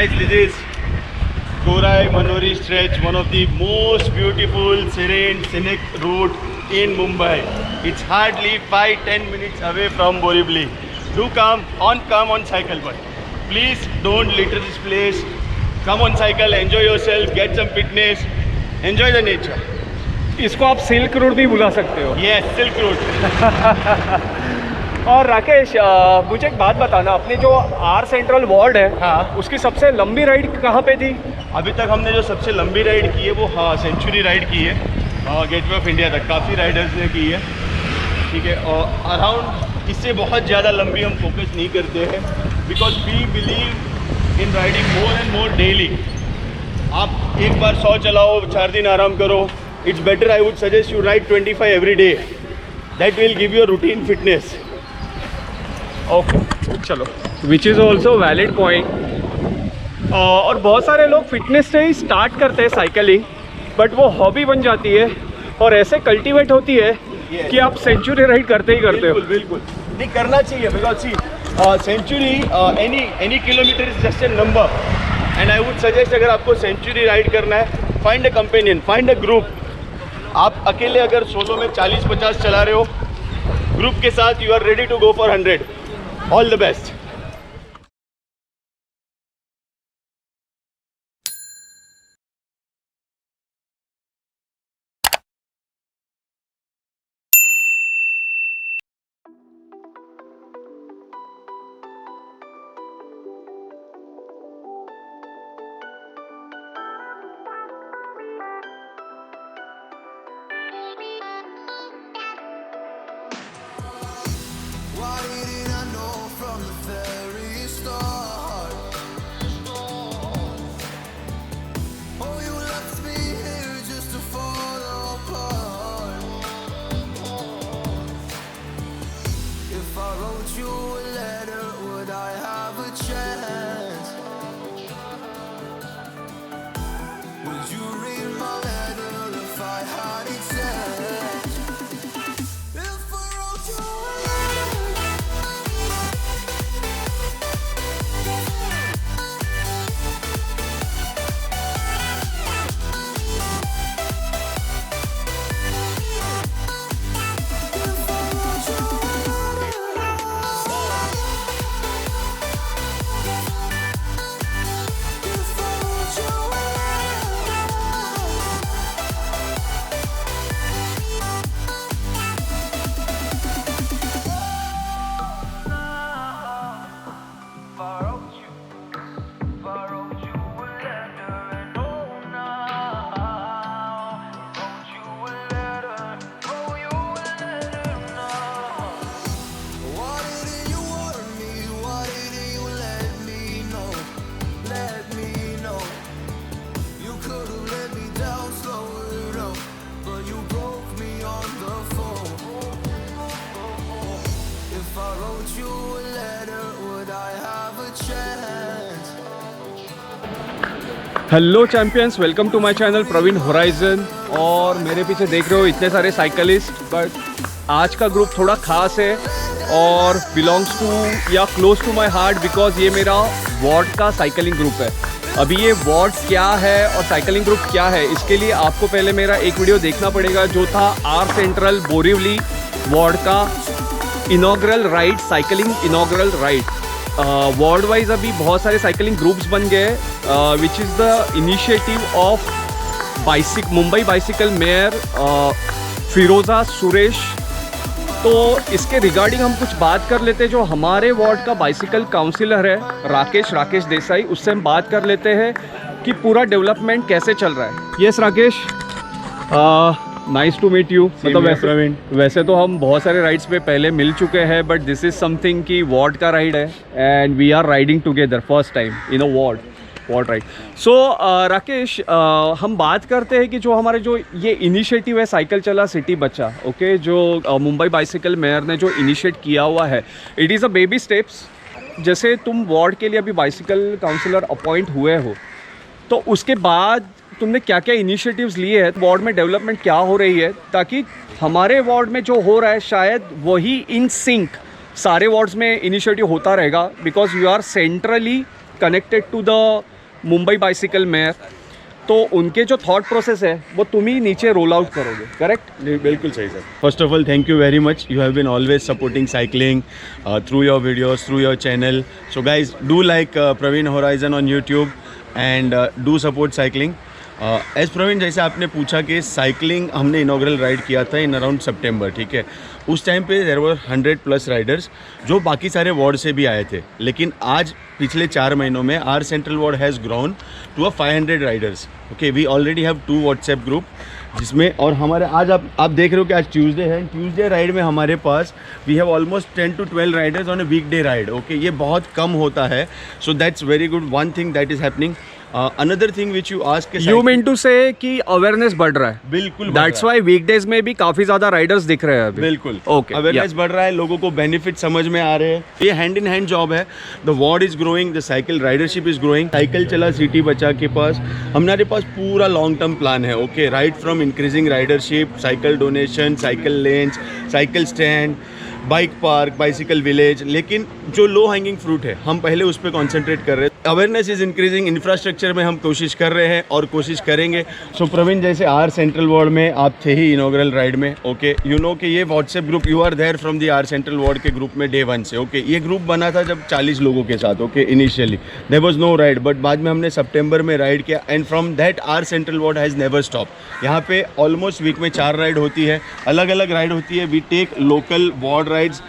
guys, this is Gorai Manori stretch, one of the most beautiful, serene, scenic route in Mumbai. It's hardly 5-10 minutes away from Borivali. Do come on cycle, but please don't litter this place. Come on cycle, enjoy yourself, get some fitness, enjoy the nature. इसको आप silk road भी बुला सकते हो। Yes, Silk Road. और राकेश, मुझे एक बात बताना, अपनी जो आर सेंट्रल वार्ड है, हाँ, उसकी सबसे लंबी राइड कहाँ पे थी? अभी तक हमने जो सबसे लंबी राइड की है वो सेंचुरी राइड की है, गेटवे ऑफ इंडिया तक काफ़ी राइडर्स ने की है, ठीक है। और अराउंड इससे बहुत ज़्यादा लंबी हम फोकस नहीं करते हैं, because we believe in riding more and more daily. आप एक बार 100 चलाओ, 4 दिन आराम करो। It's better, I would suggest you ride 25 every day, that will give you routine fitness. Okay, चलो, which is also valid point. और बहुत सारे लोग फिटनेस से ही स्टार्ट करते हैं साइकिलिंग, बट वो हॉबी बन जाती है और ऐसे कल्टीवेट होती है कि आप सेंचुरी राइड करते ही करते हो। बिल्कुल बिल्कुल, नहीं करना चाहिए, because see century any kilometre is just a number, and I would suggest अगर आपको सेंचुरी राइड करना है, find a companion, find a group. आप अकेले अगर सोलो में 40-50 चला रहे हो, ग्रुप के साथ you are ready to go for 100। All the best. Hello champions, welcome to my channel Praveen Horizon. और मेरे पीछे देख रहे हो इतने सारे साइकिलिस्ट, बट आज का ग्रुप थोड़ा ख़ास है और बिलोंग्स टू या close to my heart, because ये मेरा वार्ड का साइकिलिंग ग्रुप है। अभी ये वार्ड क्या है और साइकिलिंग ग्रुप क्या है, इसके लिए आपको पहले मेरा एक वीडियो देखना पड़ेगा, जो था आर सेंट्रल बोरिवली वार्ड का inaugural ride, cycling inaugural ride. World wise अभी बहुत सारे साइकिलिंग ग्रुप्स बन गए, which is the initiative of Mumbai bicycle mayor Firoza Suresh. तो इसके रिगार्डिंग हम कुछ बात कर लेते हैं। जो हमारे वार्ड का बाइसिकल काउंसिलर है राकेश देसाई, उससे हम बात कर लेते हैं कि पूरा डेवलपमेंट कैसे चल रहा है। Yes Rakesh, nice to meet you. मतलब वैसे तो हम बहुत सारे राइड्स पे पहले मिल चुके हैं, बट दिस इज़ समथिंग कि वार्ड का राइड है and we are riding together first time in a ward ride. So Rakesh, हम बात करते हैं कि जो हमारे जो ये इनिशिएटिव है साइकिल चला सिटी बचा, ओके, जो मुंबई बाइसिकल मेयर ने जो इनिशिएट किया हुआ है, it is a baby steps. जैसे तुम वार्ड के लिए अभी बाइसिकल काउंसिलर अपॉइंट हुए हो, तो उसके बाद तुमने क्या क्या इनिशिएटिव्स लिए हैं, वार्ड में डेवलपमेंट क्या हो रही है, ताकि हमारे वार्ड में जो हो रहा है शायद वही इन सिंक सारे वार्ड्स में इनिशिएटिव होता रहेगा, because you are centrally connected to the Mumbai bicycle mayor, तो उनके जो थॉट प्रोसेस है वो तुम ही नीचे रोल आउट करोगे, करेक्ट? बिल्कुल सही sir. First of all, thank you very much. You have been always supporting cycling through your videos, through your channel. So guys, do like Praveen Horizon on YouTube and do support cycling. As Praveen, जैसे आपने पूछा कि cycling हमने inaugural ride किया था in around सितंबर, ठीक है. उस टाइम पे देयर वर 100+ राइडर्स जो बाकी सारे वार्ड से भी आए थे. लेकिन आज पिछले 4 महीनों में our central ward has grown to 500 riders. Okay, we already have 2 WhatsApp group जिसमें, और हमारे आज आप देख रहे हो कि आज ट्यूसडे है. ट्यूसडे राइड में हमारे पास we have almost 10 to 12 riders on a weekday ride. Okay, ये बहुत कम होता है. So that's very good. One thing that is happening. Another thing which you ask, you mean to say कि अवेयरनेस बढ़ रहा है. बिल्कुल, दैट्स व्हाई वीकडेज में भी काफी ज्यादा राइडर्स दिख रहे हैं अभी. बिल्कुल, ओके, अवेयरनेस बढ़ रहा है, लोगों को बेनिफिट समझ में आ रहे हैं. ये हैंड इन हैंड जॉब है. The ward is growing, the cycle ridership is growing. Cycle चला सिटी बचा के पास हमारे पास पूरा लॉन्ग टर्म प्लान है. Okay, right from increasing ridership, cycle donation, cycle lens, cycle stand, bike park, bicycle village. लेकिन जो low hanging fruit है हम पहले उस पर कॉन्सेंट्रेट कर रहे हैं. Awareness is increasing. इंफ्रास्ट्रक्चर में हम कोशिश कर रहे हैं और कोशिश करेंगे. सो प्रवीण, जैसे आर सेंट्रल वार्ड में आप थे ही इनॉग्रल राइड में. ओके, यू नो कि ये WhatsApp group, you are there from the R central ward के ग्रुप में डे 1 से. ओके, ये ग्रुप बना था जब 40 लोगों के साथ. Okay, initially there was no ride, but बाद में हमने सितंबर में राइड किया and from that R central ward has never stop. यहाँ पे ऑलमोस्ट वीक में 4 राइड होती है, अलग अलग राइड होती है. We take local ward rides.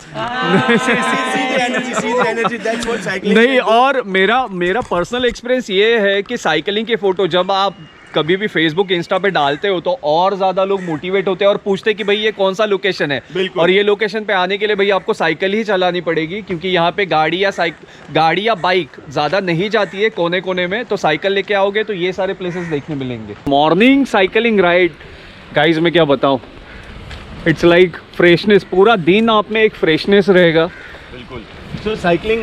नहीं, और मेरा पर्सनल एक्सपीरियंस ये है कि साइकिलिंग की फ़ोटो जब आप कभी भी फेसबुक इंस्टा पे डालते हो तो और ज़्यादा लोग मोटिवेट होते हैं और पूछते हैं कि भाई ये कौन सा लोकेशन है. और ये लोकेशन पे आने के लिए भाई आपको साइकिल ही चलानी पड़ेगी, क्योंकि यहाँ पे गाड़ी या बाइक ज़्यादा नहीं जाती है कोने कोने में. तो साइकिल लेके आओगे तो ये सारे प्लेसेस देखने मिलेंगे. मॉर्निंग साइकिलिंग राइड गाइज मैं क्या बताऊँ, इट्स लाइक फ्रेशनेस. पूरा दिन आप में एक फ्रेशनेस रहेगा. बिल्कुल. सो साइकिलिंग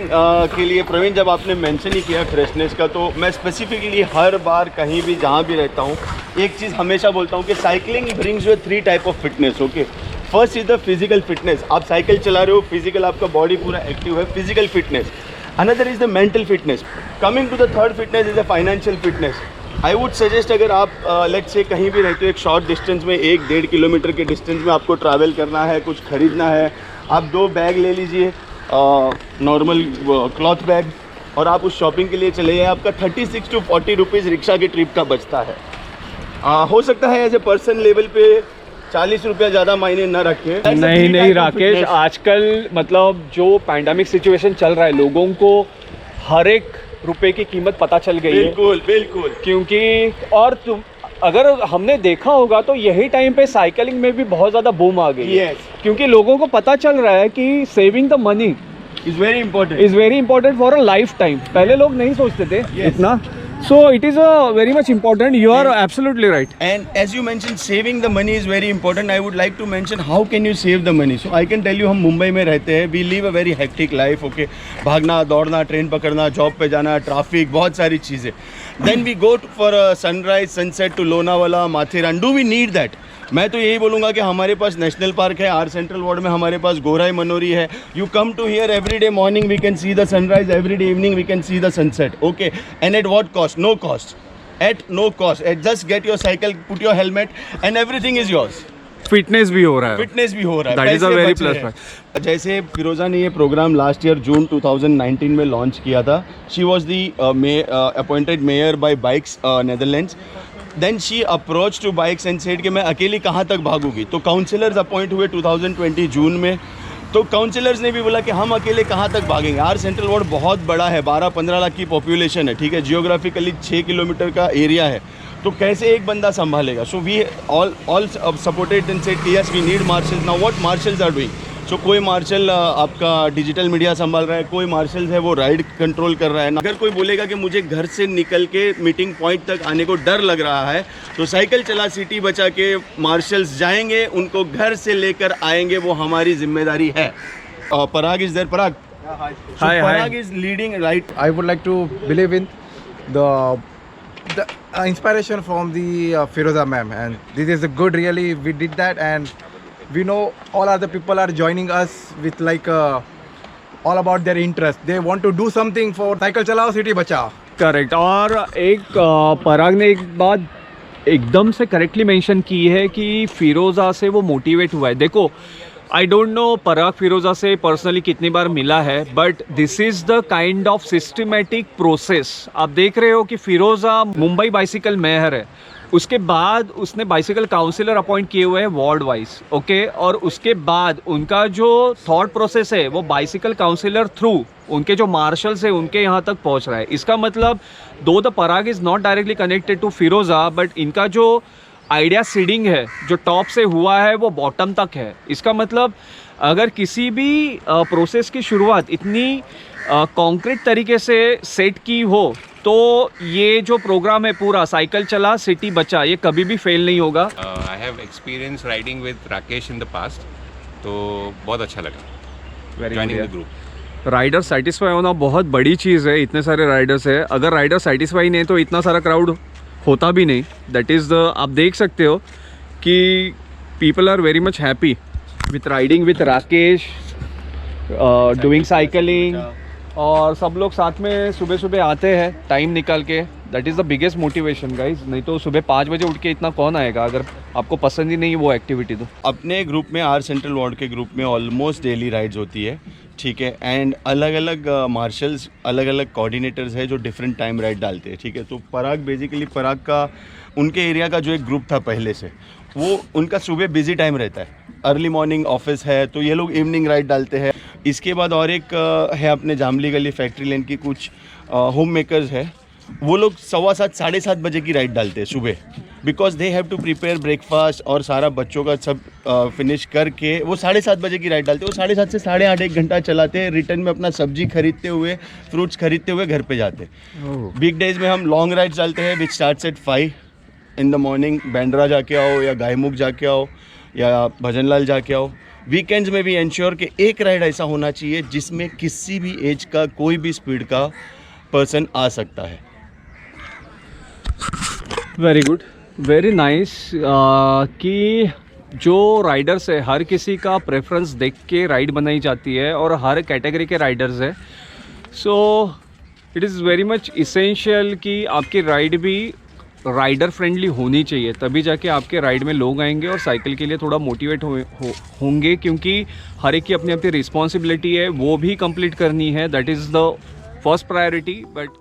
के लिए प्रवीण, जब आपने मेंशन ही किया फ्रेशनेस का, तो मैं स्पेसिफिकली हर बार कहीं भी जहाँ भी रहता हूँ एक चीज़ हमेशा बोलता हूँ कि cycling brings you 3 type of fitness. Okay, first is the physical fitness. आप साइकिल चला रहे हो, फिजिकल आपका बॉडी पूरा एक्टिव है, physical fitness. Another is the mental fitness. Coming to the third fitness is the financial fitness. I would suggest, अगर आप let's say कहीं भी रहते हो, एक शॉर्ट डिस्टेंस में 1-1.5 किलोमीटर के डिस्टेंस में आपको ट्रैवल करना है, कुछ खरीदना है, आप 2 बैग ले लीजिए, नॉर्मल क्लॉथ बैग, और आप उस शॉपिंग के लिए चले जाए. आपका 36 to 40 रुपीज़ रिक्शा की ट्रिप का बचता है. हो सकता है एज ए पर्सन लेवल पे 40 रुपया ज़्यादा मायने न रखे. नहीं राकेश, आजकल मतलब जो पैंडेमिक सिचुएशन चल रहा है, लोगों को हर एक रुपए की कीमत पता चल गई है. बिल्कुल बिल्कुल. क्योंकि और तुम अगर हमने देखा होगा तो यही टाइम पे साइकिलिंग में भी बहुत ज़्यादा बूम आ गई है. क्योंकि लोगों को पता चल रहा है कि saving the money is very important for a life time. पहले लोग नहीं सोचते थे इतना. So it is very much important. You are absolutely right. And as you mentioned, saving the money is very important. I would like to mention how can you save the money. So I can tell you, हम मुंबई में रहते हैं. We live a very hectic life. Okay, भागना, दौड़ना, train पकड़ना, job पे जाना, traffic, बहुत सारी चीज़ें. Then we go for a sunrise, sunset to Lonavala, Matheran. Do we need that? मैं तो यही बोलूँगा कि हमारे पास नेशनल पार्क है, आर सेंट्रल वार्ड में हमारे पास गोराई मनोरी है. You come to here every day morning we can see the sunrise, every day evening we can see the sunset. Okay, and at what cost? No cost. At no cost. At just get your cycle, put your helmet and everything is yours. Fitness भी हो रहा है. Fitness भी हो रहा है. That is a very plus point. जैसे फिरोजा ने ये प्रोग्राम लास्ट ईयर जून 2019 में लॉन्च किया था. She was the appointed mayor by bikes Netherlands. Then she approach to bikes and said कि मैं अकेली कहाँ तक भागूंगी. तो काउंसिलर्स अपॉइंट हुए 2020 जून में. तो काउंसिलर्स ने भी बोला कि हम अकेले कहाँ तक भागेंगे. आर सेंट्रल वार्ड बहुत बड़ा है, 12-15 लाख की पॉपुलेशन है. ठीक है, जियोग्राफिकली 6 किलोमीटर का एरिया है. तो कैसे एक बंदा संभालेगा. So we all supported and said yes we need marshals. Now what marshals are doing. So कोई मार्शल आपका डिजिटल मीडिया संभाल रहा है, कोई मार्शल है वो राइड कंट्रोल कर रहा है. अगर कोई बोलेगा कि मुझे घर से निकल के मीटिंग पॉइंट तक आने को डर लग रहा है, तो साइकिल चला सिटी बचा के मार्शल्स जाएंगे, उनको घर से लेकर आएंगे. वो हमारी जिम्मेदारी है. Parag is there. Parag, Parag is leading right. I would like to believe in the inspiration from the Firoza ma'am, and this is a good. Really, we did that, and we know all other people are joining us with like all about their interest. They want to do something for Cycle Chalao City Bachao. Correct. और एक पराग ने एक बात एकदम से correctly mention की है कि फिरोज़ा से वो मोटिवेट हुआ है। देखो, आई डोंट नो पराग फिरोज़ा से पर्सनली कितनी बार मिला है, but this is the kind of systematic process. आप देख रहे हो कि फिरोज़ा मुंबई बाइसिकल मेयर है, उसके बाद उसने बाइसिकल काउंसिलर अपॉइंट किए हुए हैं वार्ड वाइज, ओके। और उसके बाद उनका जो थॉट प्रोसेस है वो बाइसिकल काउंसिलर थ्रू उनके जो मार्शल्स है उनके यहाँ तक पहुँच रहा है। इसका मतलब दो the Parag is not directly connected to Firoza, but इनका जो आइडिया सीडिंग है जो टॉप से हुआ है वो बॉटम तक है। इसका मतलब अगर किसी भी प्रोसेस की शुरुआत इतनी कॉन्क्रीट तरीके से सेट की हो तो ये जो प्रोग्राम है पूरा साइकिल चला सिटी बचा, ये कभी भी फेल नहीं होगा। I have experience riding with Rakesh in the past, तो बहुत अच्छा लगा joining the group. Rider satisfy होना बहुत बड़ी चीज़ है। इतने सारे राइडर्स है, अगर राइडर सेटिस्फाई नहीं तो इतना सारा क्राउड होता भी नहीं। दैट इज़ द, आप देख सकते हो कि people are very much happy with riding with Rakesh, doing cycling, और सब लोग साथ में सुबह सुबह आते हैं टाइम निकाल के। That is the biggest motivation guys. नहीं तो सुबह 5 बजे उठ के इतना कौन आएगा अगर आपको पसंद ही नहीं वो एक्टिविटी तो। अपने ग्रुप में, आर सेंट्रल वार्ड के ग्रुप में ऑलमोस्ट डेली राइड्स होती है, ठीक है। एंड अलग अलग मार्शल्स, अलग अलग कोऑर्डिनेटर्स है जो डिफरेंट टाइम राइड डालते हैं, ठीक है। तो पराग बेसिकली, पराग का उनके एरिया का जो एक ग्रुप था पहले से, वो उनका सुबह बिजी टाइम रहता है, अर्ली मॉर्निंग ऑफिस है, तो ये लोग इवनिंग राइड डालते हैं। इसके बाद और एक है अपने जामली गली फैक्ट्री लेन की कुछ होम मेकर्स है, वो लोग 7:15 साढ़े 7 बजे की राइड डालते हैं सुबह, because they have to prepare breakfast और सारा बच्चों का सब फिनिश करके वो 7:30 बजे की राइड डालते हैं। वो 7:30 से 8:30 1 घंटा चलाते हैं, रिटर्न में अपना सब्जी खरीदते हुए, फ्रूट्स खरीदते हुए घर पे जाते हैं। बिग डेज में हम लॉन्ग राइड्स डालते हैं विच starts at 5 in the morning. Bandra जाके आओ या गायमुख जाके आओ या भजनलाल जाके आओ। वीकेंड्स में भी इंश्योर कि एक राइड ऐसा होना चाहिए जिसमें किसी भी एज का, कोई भी स्पीड का पर्सन आ सकता है। Very good, very nice. कि जो राइडर्स है हर किसी का प्रेफरेंस देख के राइड बनाई जाती है और हर कैटेगरी के राइडर्स है। So it is very much essential कि आपकी राइड भी राइडर फ्रेंडली होनी चाहिए, तभी जाके आपके राइड में लोग आएंगे और साइकिल के लिए थोड़ा मोटिवेट होंगे, क्योंकि हर एक की अपनी अपनी रिस्पॉन्सिबिलिटी है, वो भी कंप्लीट करनी है। That is the first priority. But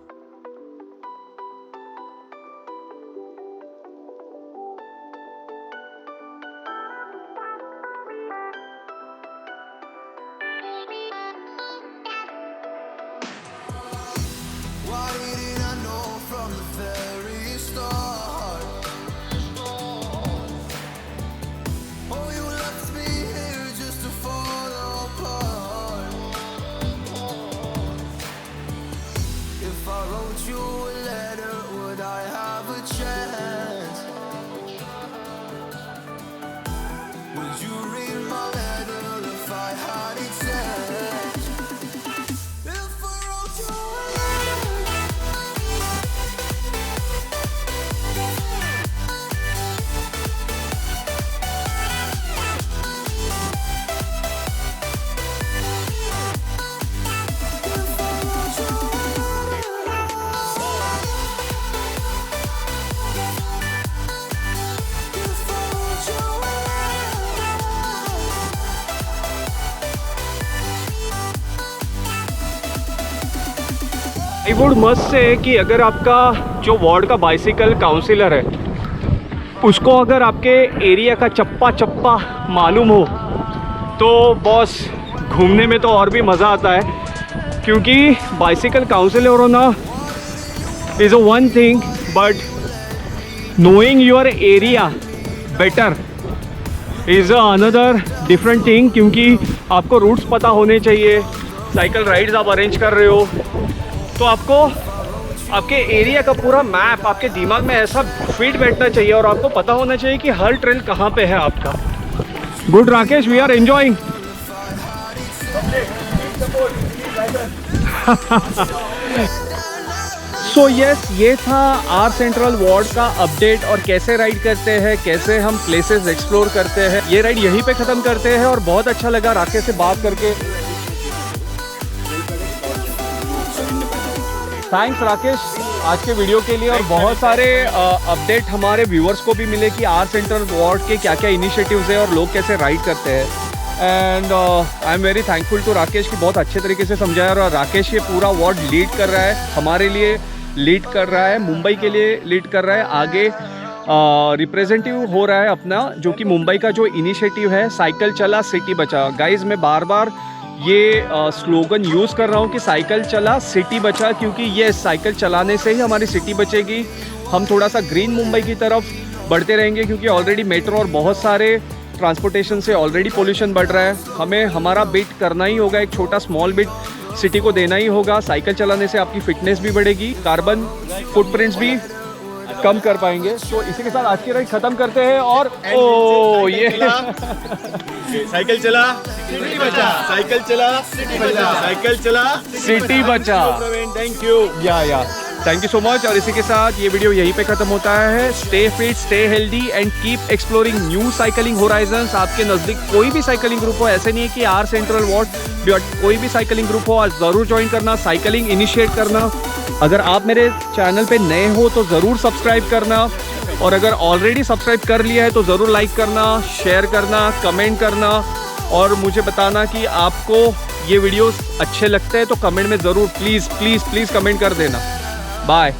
I would must say कि अगर आपका जो वार्ड का बाइसिकल काउंसिलर है उसको अगर आपके एरिया का चप्पा चप्पा मालूम हो तो बॉस घूमने में तो और भी मज़ा आता है, क्योंकि बाइसिकल काउंसिलर होना is a one thing, but knowing your area better is another different thing. क्योंकि आपको रूट्स पता होने चाहिए, साइकिल राइड्स आप अरेंज कर रहे हो तो आपको आपके एरिया का पूरा मैप आपके दिमाग में ऐसा फिट बैठना चाहिए और आपको पता होना चाहिए कि हर ट्रेल कहाँ पे है आपका। Good Rakesh, we are enjoying. So yes, ये था आर सेंट्रल वार्ड का अपडेट और कैसे राइड करते हैं, कैसे हम प्लेसेस एक्सप्लोर करते हैं। ये राइड यहीं पे ख़त्म करते हैं और बहुत अच्छा लगा राकेश से बात करके। थैंक्स राकेश। आज के वीडियो के लिए और बहुत सारे अपडेट हमारे व्यूअर्स को भी मिले कि आर सेंट्रल वार्ड के क्या क्या इनिशिएटिव्स है और लोग कैसे राइड करते हैं। And I am very thankful to Rakesh कि बहुत अच्छे तरीके से समझाया, और राकेश ये पूरा वार्ड लीड कर रहा है, हमारे लिए लीड कर रहा है, मुंबई के लिए लीड कर रहा है, आगे रिप्रेजेंटेटिव हो रहा है अपना, जो कि मुंबई का जो इनिशिएटिव है साइकिल चला सिटी बचा। गाइज मैं बार बार ये स्लोगन यूज़ कर रहा हूँ कि साइकिल चला सिटी बचा, क्योंकि ये साइकिल चलाने से ही हमारी सिटी बचेगी। हम थोड़ा सा ग्रीन मुंबई की तरफ बढ़ते रहेंगे, क्योंकि ऑलरेडी मेट्रो और बहुत सारे ट्रांसपोर्टेशन से ऑलरेडी पोल्यूशन बढ़ रहा है। हमें हमारा बिट करना ही होगा, एक छोटा स्मॉल बिट सिटी को देना ही होगा। साइकिल चलाने से आपकी फिटनेस भी बढ़ेगी, कार्बन फुटप्रिंट्स भी कम कर पाएंगे। तो इसी के साथ आज की राइड खत्म करते हैं। और ओ ये साइकिल चला सिटी बचा, साइकिल चला सिटी बचा, साइकिल चला सिटी बचा। Thank you. या थैंक यू सो मच। और इसी के साथ ये वीडियो यहीं पे खत्म होता है। Stay fit, stay healthy and keep exploring new cycling Horizons. आपके नज़दीक कोई भी साइकिलिंग ग्रुप हो, ऐसे नहीं है कि आर सेंट्रल वार्ड, कोई भी साइकिलिंग ग्रुप हो, आज ज़रूर ज्वाइन करना, साइकिलिंग इनिशिएट करना। अगर आप मेरे चैनल पे नए हो तो ज़रूर सब्सक्राइब करना, और अगर ऑलरेडी सब्सक्राइब कर लिया है तो ज़रूर लाइक करना, शेयर करना, कमेंट करना, और मुझे बताना कि आपको ये वीडियोस अच्छे लगते हैं। तो कमेंट में ज़रूर प्लीज़ प्लीज़ प्लीज़ कमेंट कर देना। बाय।